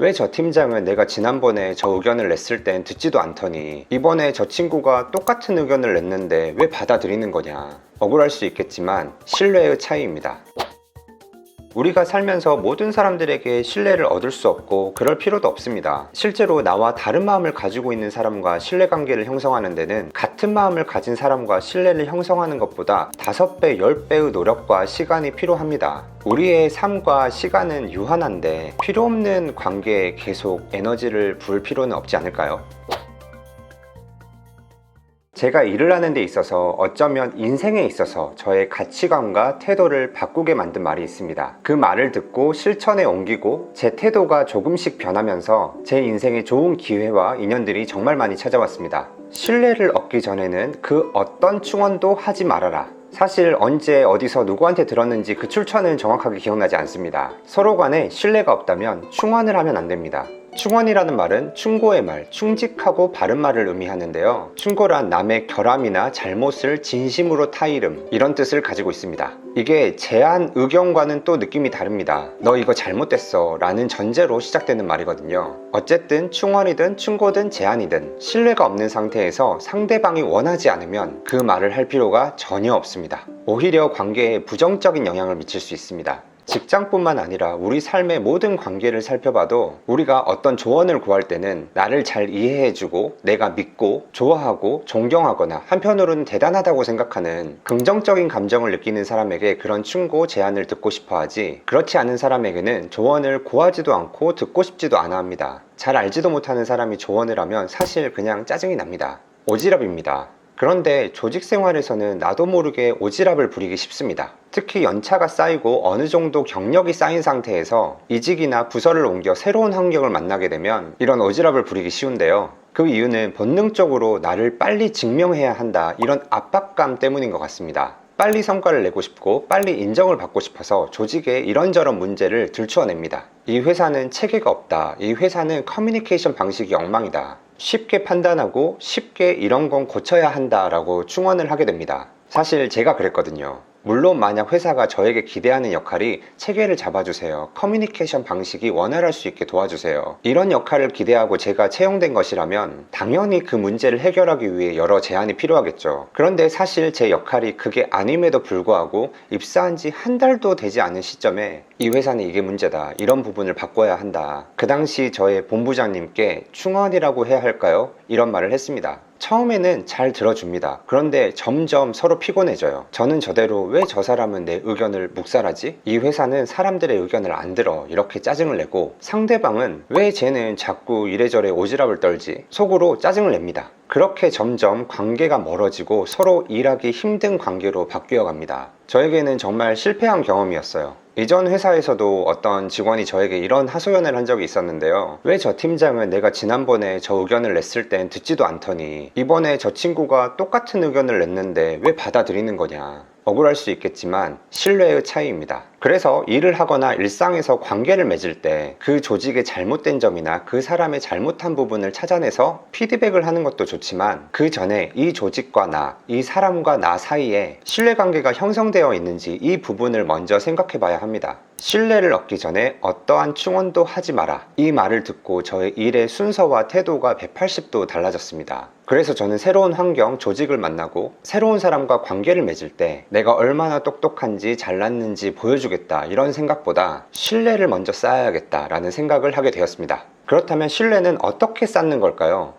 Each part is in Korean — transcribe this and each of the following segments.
왜 저 팀장은 내가 지난번에 저 의견을 냈을 땐 듣지도 않더니 이번에 저 친구가 똑같은 의견을 냈는데 왜 받아들이는 거냐. 억울할 수 있겠지만 신뢰의 차이입니다. 우리가 살면서 모든 사람들에게 신뢰를 얻을 수 없고 그럴 필요도 없습니다. 실제로 나와 다른 마음을 가지고 있는 사람과 신뢰관계를 형성하는 데는 같은 마음을 가진 사람과 신뢰를 형성하는 것보다 5배, 10배의 노력과 시간이 필요합니다. 우리의 삶과 시간은 유한한데 필요 없는 관계에 계속 에너지를 부을 필요는 없지 않을까요? 제가 일을 하는 데 있어서 어쩌면 인생에 있어서 저의 가치관과 태도를 바꾸게 만든 말이 있습니다. 그 말을 듣고 실천에 옮기고 제 태도가 조금씩 변하면서 제 인생에 좋은 기회와 인연들이 정말 많이 찾아왔습니다. 신뢰를 얻기 전에는 그 어떤 충원도 하지 말아라. 사실 언제 어디서 누구한테 들었는지 그 출처는 정확하게 기억나지 않습니다. 서로 간에 신뢰가 없다면 충원을 하면 안 됩니다. 충원이라는 말은 충고의 말, 충직하고 바른 말을 의미하는데요. 충고란 남의 결함이나 잘못을 진심으로 타이름, 이런 뜻을 가지고 있습니다. 이게 제안, 의견과는 또 느낌이 다릅니다. 너 이거 잘못됐어 라는 전제로 시작되는 말이거든요. 어쨌든 충원이든 충고든 제안이든 신뢰가 없는 상태에서 상대방이 원하지 않으면 그 말을 할 필요가 전혀 없습니다. 오히려 관계에 부정적인 영향을 미칠 수 있습니다. 직장뿐만 아니라 우리 삶의 모든 관계를 살펴봐도 우리가 어떤 조언을 구할 때는 나를 잘 이해해주고 내가 믿고 좋아하고 존경하거나 한편으로는 대단하다고 생각하는 긍정적인 감정을 느끼는 사람에게 그런 충고, 제안을 듣고 싶어 하지, 그렇지 않은 사람에게는 조언을 구하지도 않고 듣고 싶지도 않아 합니다. 잘 알지도 못하는 사람이 조언을 하면 사실 그냥 짜증이 납니다. 오지랖입니다. 그런데 조직 생활에서는 나도 모르게 오지랖을 부리기 쉽습니다. 특히 연차가 쌓이고 어느 정도 경력이 쌓인 상태에서 이직이나 부서를 옮겨 새로운 환경을 만나게 되면 이런 오지랖을 부리기 쉬운데요. 그 이유는 본능적으로 나를 빨리 증명해야 한다, 이런 압박감 때문인 것 같습니다. 빨리 성과를 내고 싶고 빨리 인정을 받고 싶어서 조직에 이런저런 문제를 들추어냅니다. 이 회사는 체계가 없다, 이 회사는 커뮤니케이션 방식이 엉망이다, 쉽게 판단하고 쉽게 이런 건 고쳐야 한다 라고 충원을 하게 됩니다. 사실 제가 그랬거든요. 물론 만약 회사가 저에게 기대하는 역할이 체계를 잡아주세요, 커뮤니케이션 방식이 원활할 수 있게 도와주세요, 이런 역할을 기대하고 제가 채용된 것이라면 당연히 그 문제를 해결하기 위해 여러 제안이 필요하겠죠. 그런데 사실 제 역할이 그게 아님에도 불구하고 입사한 지 한 달도 되지 않은 시점에 이 회사는 이게 문제다, 이런 부분을 바꿔야 한다. 그 당시 저의 본부장님께 충원이라고 해야 할까요? 이런 말을 했습니다. 처음에는 잘 들어줍니다. 그런데 점점 서로 피곤해져요. 저는 저대로 왜 저 사람은 내 의견을 묵살하지? 이 회사는 사람들의 의견을 안 들어, 이렇게 짜증을 내고, 상대방은 왜 쟤는 자꾸 이래저래 오지랖을 떨지? 속으로 짜증을 냅니다. 그렇게 점점 관계가 멀어지고 서로 일하기 힘든 관계로 바뀌어 갑니다. 저에게는 정말 실패한 경험이었어요. 이전 회사에서도 어떤 직원이 저에게 이런 하소연을 한 적이 있었는데요. 왜 저 팀장은 내가 지난번에 저 의견을 냈을 땐 듣지도 않더니 이번에 저 친구가 똑같은 의견을 냈는데 왜 받아들이는 거냐. 억울할 수 있겠지만 신뢰의 차이입니다. 그래서 일을 하거나 일상에서 관계를 맺을 때 그 조직의 잘못된 점이나 그 사람의 잘못한 부분을 찾아내서 피드백을 하는 것도 좋지만 그 전에 이 조직과 나, 이 사람과 나 사이에 신뢰관계가 형성되어 있는지 이 부분을 먼저 생각해 봐야 합니다. 신뢰를 얻기 전에 어떠한 충원도 하지 마라, 이 말을 듣고 저의 일의 순서와 태도가 180도 달라졌습니다. 그래서 저는 새로운 환경, 조직을 만나고 새로운 사람과 관계를 맺을 때 내가 얼마나 똑똑한지 잘났는지 보여주겠다, 이런 생각보다 신뢰를 먼저 쌓아야겠다 라는 생각을 하게 되었습니다. 그렇다면 신뢰는 어떻게 쌓는 걸까요?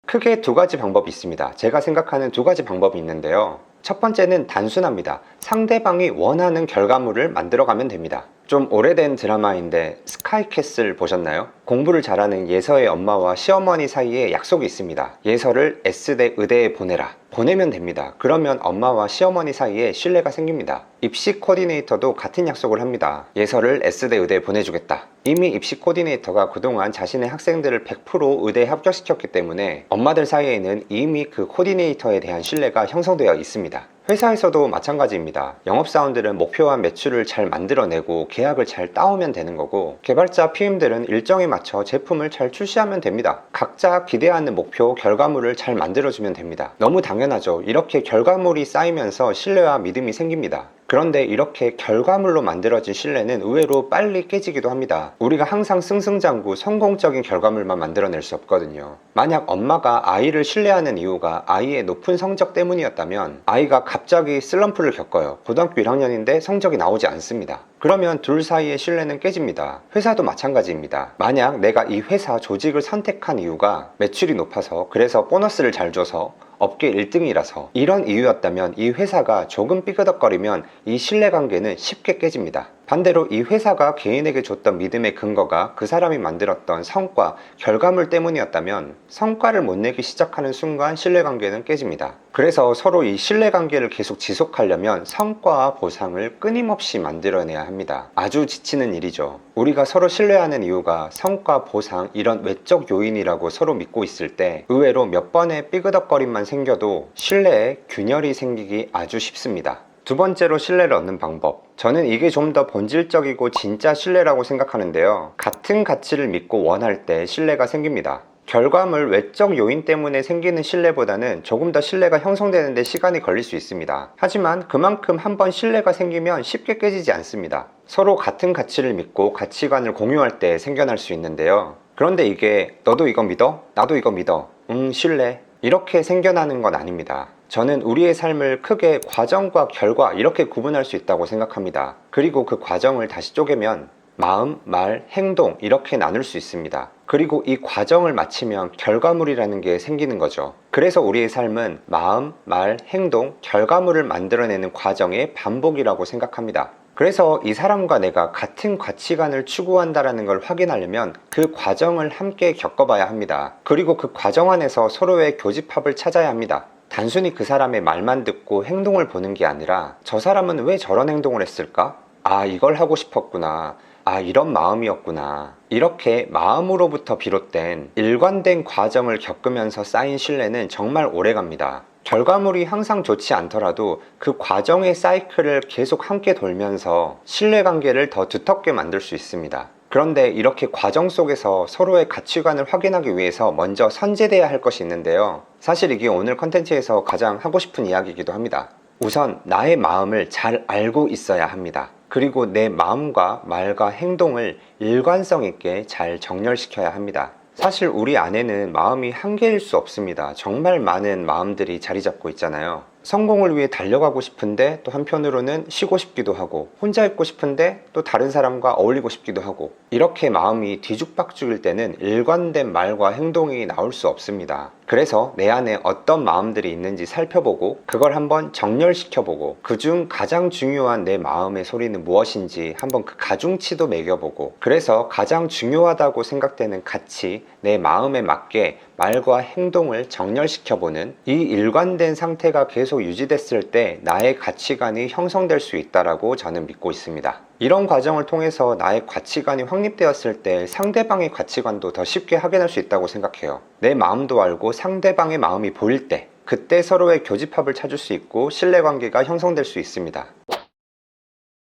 크게 두 가지 방법이 있습니다. 제가 생각하는 두 가지 방법이 있는데요. 첫 번째는 단순합니다. 상대방이 원하는 결과물을 만들어가면 됩니다. 좀 오래된 드라마인데 스카이캐슬 보셨나요? 공부를 잘하는 예서의 엄마와 시어머니 사이에 약속이 있습니다. 예서를 S대 의대에 보내라. 보내면 됩니다. 그러면 엄마와 시어머니 사이에 신뢰가 생깁니다. 입시 코디네이터도 같은 약속을 합니다. 예서를 S대 의대에 보내주겠다. 이미 입시 코디네이터가 그동안 자신의 학생들을 100% 의대에 합격시켰기 때문에 엄마들 사이에는 이미 그 코디네이터에 대한 신뢰가 형성되어 있습니다. 회사에서도 마찬가지입니다. 영업사원들은 목표와 매출을 잘 만들어내고 계약을 잘 따오면 되는 거고, 개발자 PM들은 일정에 맞춰 제품을 잘 출시하면 됩니다. 각자 기대하는 목표, 결과물을 잘 만들어주면 됩니다. 너무 당연하죠. 이렇게 결과물이 쌓이면서 신뢰와 믿음이 생깁니다. 그런데 이렇게 결과물로 만들어진 신뢰는 의외로 빨리 깨지기도 합니다. 우리가 항상 승승장구 성공적인 결과물만 만들어낼 수 없거든요. 만약 엄마가 아이를 신뢰하는 이유가 아이의 높은 성적 때문이었다면 아이가 갑자기 슬럼프를 겪어요. 고등학교 1학년인데 성적이 나오지 않습니다. 그러면 둘 사이의 신뢰는 깨집니다. 회사도 마찬가지입니다. 만약 내가 이 회사 조직을 선택한 이유가 매출이 높아서, 그래서 보너스를 잘 줘서, 업계 1등이라서 이런 이유였다면 이 회사가 조금 삐그덕거리면 이 신뢰관계는 쉽게 깨집니다. 반대로 이 회사가 개인에게 줬던 믿음의 근거가 그 사람이 만들었던 성과, 결과물 때문이었다면 성과를 못 내기 시작하는 순간 신뢰관계는 깨집니다. 그래서 서로 이 신뢰관계를 계속 지속하려면 성과와 보상을 끊임없이 만들어내야 합니다. 아주 지치는 일이죠. 우리가 서로 신뢰하는 이유가 성과, 보상, 이런 외적 요인이라고 서로 믿고 있을 때 의외로 몇 번의 삐그덕거림만 생겨도 신뢰에 균열이 생기기 아주 쉽습니다. 두 번째로 신뢰를 얻는 방법. 저는 이게 좀 더 본질적이고 진짜 신뢰라고 생각하는데요. 같은 가치를 믿고 원할 때 신뢰가 생깁니다. 결과물, 외적 요인 때문에 생기는 신뢰보다는 조금 더 신뢰가 형성되는데 시간이 걸릴 수 있습니다. 하지만 그만큼 한번 신뢰가 생기면 쉽게 깨지지 않습니다. 서로 같은 가치를 믿고 가치관을 공유할 때 생겨날 수 있는데요. 그런데 이게 너도 이거 믿어? 나도 이거 믿어. 신뢰. 이렇게 생겨나는 건 아닙니다. 저는 우리의 삶을 크게 과정과 결과 이렇게 구분할 수 있다고 생각합니다. 그리고 그 과정을 다시 쪼개면 마음, 말, 행동 이렇게 나눌 수 있습니다. 그리고 이 과정을 마치면 결과물이라는 게 생기는 거죠. 그래서 우리의 삶은 마음, 말, 행동, 결과물을 만들어내는 과정의 반복이라고 생각합니다. 그래서 이 사람과 내가 같은 가치관을 추구한다는 걸 확인하려면 그 과정을 함께 겪어봐야 합니다. 그리고 그 과정 안에서 서로의 교집합을 찾아야 합니다. 단순히 그 사람의 말만 듣고 행동을 보는 게 아니라 저 사람은 왜 저런 행동을 했을까? 아, 이걸 하고 싶었구나. 아, 이런 마음이었구나. 이렇게 마음으로부터 비롯된 일관된 과정을 겪으면서 쌓인 신뢰는 정말 오래갑니다. 결과물이 항상 좋지 않더라도 그 과정의 사이클을 계속 함께 돌면서 신뢰관계를 더 두텁게 만들 수 있습니다. 그런데 이렇게 과정 속에서 서로의 가치관을 확인하기 위해서 먼저 선제돼야 할 것이 있는데요. 사실 이게 오늘 컨텐츠에서 가장 하고 싶은 이야기이기도 합니다. 우선 나의 마음을 잘 알고 있어야 합니다. 그리고 내 마음과 말과 행동을 일관성 있게 잘 정렬시켜야 합니다. 사실 우리 안에는 마음이 한 개일 수 없습니다. 정말 많은 마음들이 자리 잡고 있잖아요. 성공을 위해 달려가고 싶은데 또 한편으로는 쉬고 싶기도 하고, 혼자 있고 싶은데 또 다른 사람과 어울리고 싶기도 하고, 이렇게 마음이 뒤죽박죽일 때는 일관된 말과 행동이 나올 수 없습니다. 그래서 내 안에 어떤 마음들이 있는지 살펴보고 그걸 한번 정렬시켜보고 그중 가장 중요한 내 마음의 소리는 무엇인지 한번 그 가중치도 매겨보고, 그래서 가장 중요하다고 생각되는 가치, 내 마음에 맞게 말과 행동을 정렬시켜보는 이 일관된 상태가 계속 유지됐을 때 나의 가치관이 형성될 수 있다고 저는 믿고 있습니다. 이런 과정을 통해서 나의 가치관이 확립되었을 때 상대방의 가치관도 더 쉽게 확인할 수 있다고 생각해요. 내 마음도 알고 상대방의 마음이 보일 때, 그때 서로의 교집합을 찾을 수 있고 신뢰관계가 형성될 수 있습니다.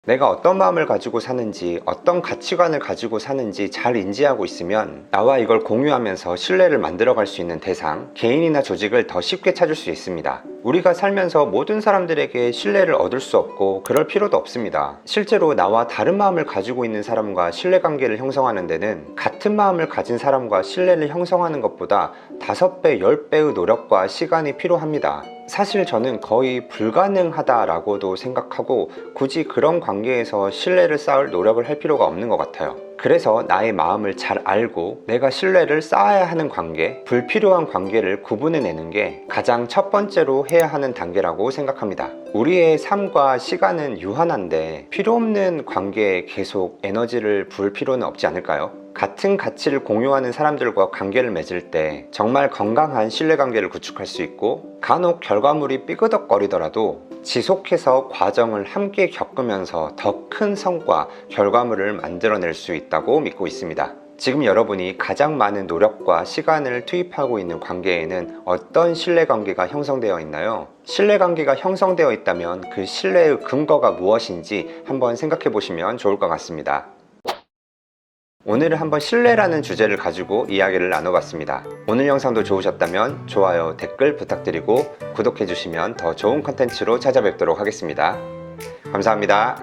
내가 어떤 마음을 가지고 사는지, 어떤 가치관을 가지고 사는지 잘 인지하고 있으면 나와 이걸 공유하면서 신뢰를 만들어갈 수 있는 대상, 개인이나 조직을 더 쉽게 찾을 수 있습니다. 우리가 살면서 모든 사람들에게 신뢰를 얻을 수 없고 그럴 필요도 없습니다. 실제로 나와 다른 마음을 가지고 있는 사람과 신뢰관계를 형성하는 데는 같은 마음을 가진 사람과 신뢰를 형성하는 것보다 5배, 10배의 노력과 시간이 필요합니다. 사실 저는 거의 불가능하다라고도 생각하고 굳이 그런 관계에서 신뢰를 쌓을 노력을 할 필요가 없는 것 같아요. 그래서 나의 마음을 잘 알고 내가 신뢰를 쌓아야 하는 관계, 불필요한 관계를 구분해내는 게 가장 첫 번째로 해야 하는 단계라고 생각합니다. 우리의 삶과 시간은 유한한데 필요 없는 관계에 계속 에너지를 부을 필요는 없지 않을까요? 같은 가치를 공유하는 사람들과 관계를 맺을 때 정말 건강한 신뢰관계를 구축할 수 있고, 간혹 결과물이 삐그덕거리더라도 지속해서 과정을 함께 겪으면서 더 큰 성과, 결과물을 만들어낼 수 있다고 믿고 있습니다. 지금 여러분이 가장 많은 노력과 시간을 투입하고 있는 관계에는 어떤 신뢰관계가 형성되어 있나요? 신뢰관계가 형성되어 있다면 그 신뢰의 근거가 무엇인지 한번 생각해 보시면 좋을 것 같습니다. 오늘은 한번 신뢰라는 주제를 가지고 이야기를 나눠봤습니다. 오늘 영상도 좋으셨다면 좋아요, 댓글 부탁드리고 구독해주시면 더 좋은 컨텐츠로 찾아뵙도록 하겠습니다. 감사합니다.